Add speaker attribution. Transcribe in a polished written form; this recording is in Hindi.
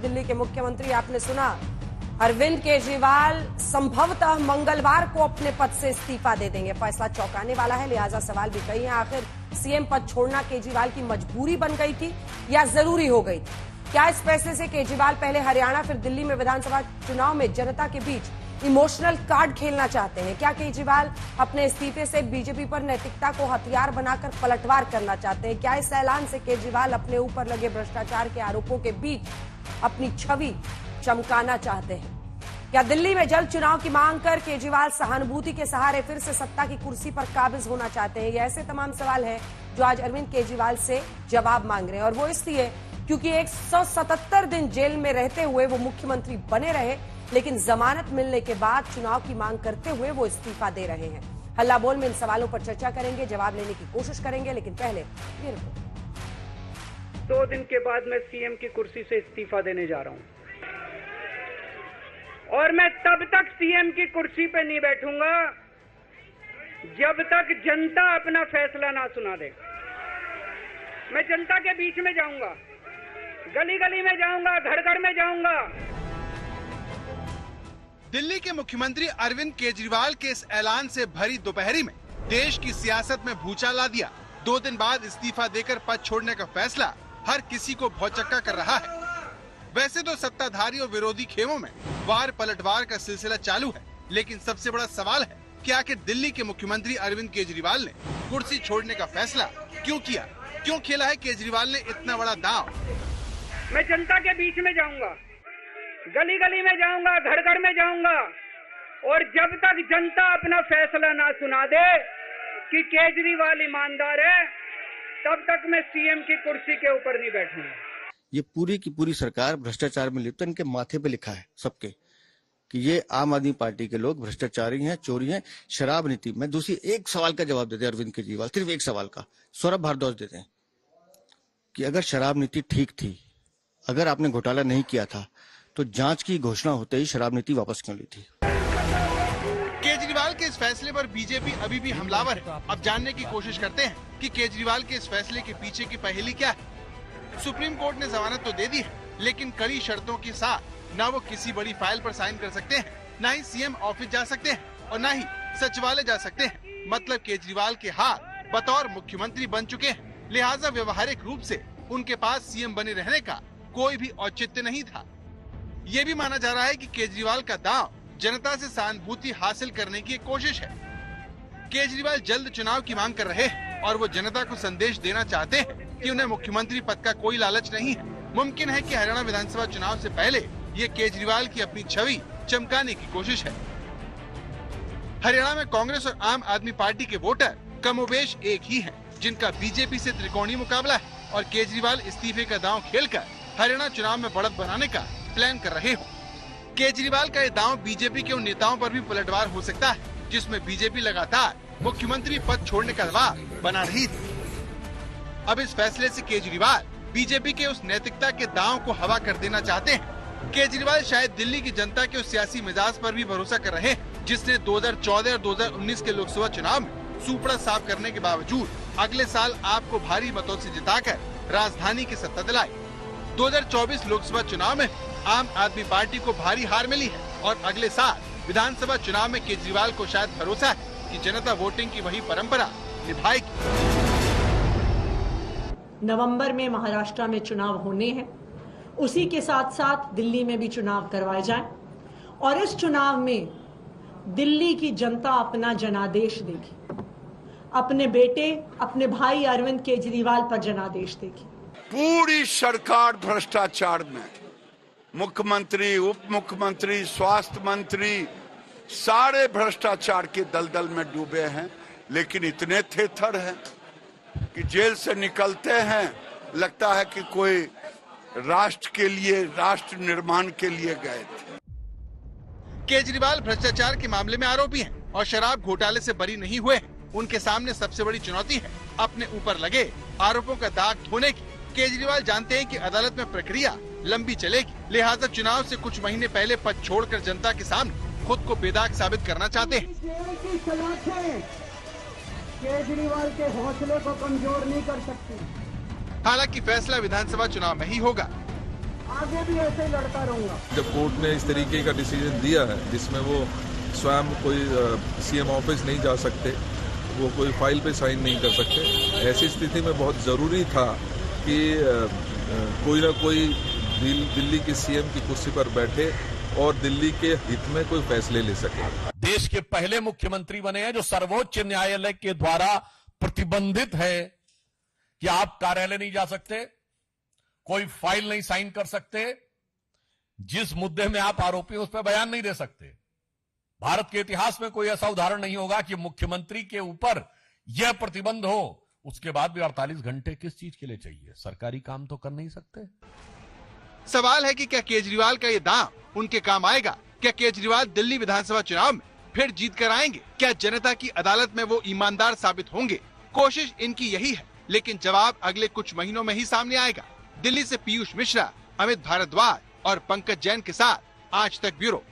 Speaker 1: दिल्ली के मुख्यमंत्री आपने सुना, अरविंद केजरीवाल संभवतः मंगलवार को अपने पद से इस्तीफा दे देंगे। फैसला चौंकाने वाला है, लिहाजा सवाल भी कई हैं। आखिर सीएम पद छोड़ना केजरीवाल की मजबूरी बन गई थी या जरूरी हो गई थी? क्या इस फैसले से केजरीवाल पहले हरियाणा फिर दिल्ली में विधानसभा चुनाव में जनता के बीच इमोशनल कार्ड खेलना चाहते हैं? क्या केजरीवाल अपने इस्तीफे से बीजेपी पर नैतिकता को हथियार बनाकर पलटवार करना चाहते हैं? क्या इस ऐलान से केजरीवाल अपने ऊपर लगे भ्रष्टाचार के आरोपों के बीच अपनी छवि चमकाना चाहते हैं? क्या दिल्ली में जल्द चुनाव की मांग कर केजरीवाल सहानुभूति के सहारे फिर से सत्ता की कुर्सी पर काबिज होना चाहते हैं? ये ऐसे तमाम सवाल हैं जो आज अरविंद केजरीवाल से जवाब मांग रहे हैं, और वो इसलिए क्योंकि 177 दिन जेल में रहते हुए वो मुख्यमंत्री बने रहे, लेकिन जमानत मिलने के बाद चुनाव की मांग करते हुए वो इस्तीफा दे रहे हैं। हल्ला बोल में इन सवालों पर चर्चा करेंगे, जवाब लेने की कोशिश करेंगे, लेकिन पहले ये रिपोर्ट।
Speaker 2: 2 दिन के बाद मैं सीएम की कुर्सी से इस्तीफा देने जा रहा हूं, और मैं तब तक सीएम की कुर्सी पे नहीं बैठूंगा जब तक जनता अपना फैसला ना सुना दे। मैं जनता के बीच में जाऊंगा, गली गली में जाऊंगा, घर घर में जाऊंगा।
Speaker 3: दिल्ली के मुख्यमंत्री अरविंद केजरीवाल के इस ऐलान से भरी दोपहरी में देश की सियासत में भूचाल ला दिया। 2 दिन बाद इस्तीफा देकर पद छोड़ने का फैसला हर किसी को भौचक्का कर रहा है। वैसे तो सत्ताधारी और विरोधी खेमों में वार पलटवार का सिलसिला चालू है, लेकिन सबसे बड़ा सवाल है कि आखिर दिल्ली के मुख्यमंत्री अरविंद केजरीवाल ने कुर्सी छोड़ने का फैसला क्यों किया? क्यों खेला है केजरीवाल ने इतना बड़ा दांव?
Speaker 2: मैं जनता के बीच में जाऊंगा, गली गली में जाऊंगा, घर घर में जाऊंगा, और जब तक जनता अपना फैसला ना सुना दे कि केजरीवाल ईमानदार है, तब तक मैं सीएम की कुर्सी के ऊपर नहीं बैठूंगा।
Speaker 4: ये पूरी की पूरी सरकार भ्रष्टाचार में लिप्त है। इनके माथे पे लिखा है सबके कि ये आम आदमी पार्टी के लोग भ्रष्टाचारी हैं, चोरी हैं, शराब नीति। मैं दूसरी एक सवाल का जवाब देते हैं अरविंद केजरीवाल, सिर्फ एक सवाल का। सौरभ भारद्वाज देते हैं कि अगर शराब नीति ठीक थी, अगर आपने घोटाला नहीं किया था, तो जांच की घोषणा होते ही शराब नीति वापस क्यों ली थी?
Speaker 3: केजरीवाल के इस फैसले पर बीजेपी अभी भी हमलावर है। अब जानने की कोशिश करते हैं कि केजरीवाल के इस फैसले के पीछे की पहेली क्या है। सुप्रीम कोर्ट ने जमानत तो दे दी है, लेकिन कड़ी शर्तों के साथ ना वो किसी बड़ी फाइल पर साइन कर सकते हैं, ना ही सीएम ऑफिस जा सकते हैं, और ना ही सचिवालय जा सकते हैं। मतलब केजरीवाल के हाथ बतौर मुख्यमंत्री बन चुके हैं, लिहाजा व्यवहारिक रूप से उनके पास सीएम बने रहने का कोई भी औचित्य नहीं था। ये भी माना जा रहा है कि केजरीवाल का दांव जनता से सहानुभूति हासिल करने की एक कोशिश है। केजरीवाल जल्द चुनाव की मांग कर रहे हैं, और वो जनता को संदेश देना चाहते हैं कि उन्हें मुख्यमंत्री पद का कोई लालच नहीं है। मुमकिन है कि हरियाणा विधानसभा चुनाव से पहले ये केजरीवाल की अपनी छवि चमकाने की कोशिश है। हरियाणा में कांग्रेस और आम आदमी पार्टी के वोटर कमोबेश एक ही हैं, जिनका बीजेपी से त्रिकोणीय मुकाबला है, और केजरीवाल इस्तीफे का दांव खेलकर हरियाणा चुनाव में बढ़त बनाने का प्लान कर रहे हो। केजरीवाल का ये दांव बीजेपी के उन नेताओं पर भी पलटवार हो सकता है जिसमें बीजेपी लगातार मुख्यमंत्री पद छोड़ने का दबाव बना रही थी। अब इस फैसले से केजरीवाल बीजेपी के उस नैतिकता के दांव को हवा कर देना चाहते हैं। केजरीवाल शायद दिल्ली की जनता के उस सियासी मिजाज पर भी भरोसा कर रहे हैं, जिसने 2014 और 2019 के लोकसभा चुनाव में सूपड़ा साफ करने के बावजूद अगले साल आपको भारी मतों से जिताकर राजधानी की सत्ता दिलाई। 2024 लोकसभा चुनाव में आम आदमी पार्टी को भारी हार मिली है, और अगले साल विधानसभा चुनाव में केजरीवाल को शायद भरोसा है कि जनता वोटिंग की वही परंपरा निभाएगी।
Speaker 5: नवंबर में महाराष्ट्र में चुनाव होने हैं, उसी के साथ साथ दिल्ली में भी चुनाव करवाए जाएं, और इस चुनाव में दिल्ली की जनता अपना जनादेश देगी, अपने बेटे, अपने भाई अरविंद केजरीवाल पर जनादेश देगी।
Speaker 6: पूरी सरकार भ्रष्टाचार में, मुख्यमंत्री, उप मुख्यमंत्री, स्वास्थ्य मंत्री, सारे भ्रष्टाचार के दलदल में डूबे हैं। लेकिन इतने थेथर हैं कि जेल से निकलते हैं, लगता है कि कोई राष्ट्र के लिए, राष्ट्र निर्माण के लिए गए थे।
Speaker 3: केजरीवाल भ्रष्टाचार के मामले में आरोपी हैं और शराब घोटाले से बरी नहीं हुए। उनके सामने सबसे बड़ी चुनौती है अपने ऊपर लगे आरोपों का दाग धोने की। केजरीवाल जानते हैं कि अदालत में प्रक्रिया लंबी चलेगी, लिहाजा चुनाव से कुछ महीने पहले पद छोड़कर जनता के सामने खुद को बेदाग साबित करना चाहते हैं।
Speaker 7: केजरीवाल के हौसले को कमजोर नहीं कर सकती।
Speaker 3: हालांकि फैसला विधानसभा चुनाव में ही होगा।
Speaker 7: आगे भी ऐसे ही लड़ता रहूंगा।
Speaker 8: जब कोर्ट ने इस तरीके का डिसीजन दिया है जिसमें वो स्वयं कोई सीएम ऑफिस नहीं जा सकते, वो कोई फाइल पे साइन नहीं कर सकते, ऐसी स्थिति में बहुत जरूरी था कि कोई ना कोई दिल्ली की सीएम की कुर्सी पर बैठे और दिल्ली के हित में कोई फैसले ले सके।
Speaker 9: देश के पहले मुख्यमंत्री बने हैं जो सर्वोच्च न्यायालय के द्वारा प्रतिबंधित है कि आप कार्यालय नहीं जा सकते, कोई फाइल नहीं साइन कर सकते, जिस मुद्दे में आप आरोपी हैं उस पर बयान नहीं दे सकते। भारत के इतिहास में कोई ऐसा उदाहरण नहीं होगा कि मुख्यमंत्री के ऊपर यह प्रतिबंध हो, उसके बाद भी 48 घंटे किस चीज के लिए चाहिए? सरकारी काम तो कर नहीं सकते।
Speaker 3: सवाल है कि क्या केजरीवाल का ये दांव उनके काम आएगा? क्या केजरीवाल दिल्ली विधानसभा चुनाव में फिर जीत कर आएंगे? क्या जनता की अदालत में वो ईमानदार साबित होंगे? कोशिश इनकी यही है, लेकिन जवाब अगले कुछ महीनों में ही सामने आएगा। दिल्ली से पीयूष मिश्रा, अमित भारद्वाज और पंकज जैन के साथ आज तक ब्यूरो।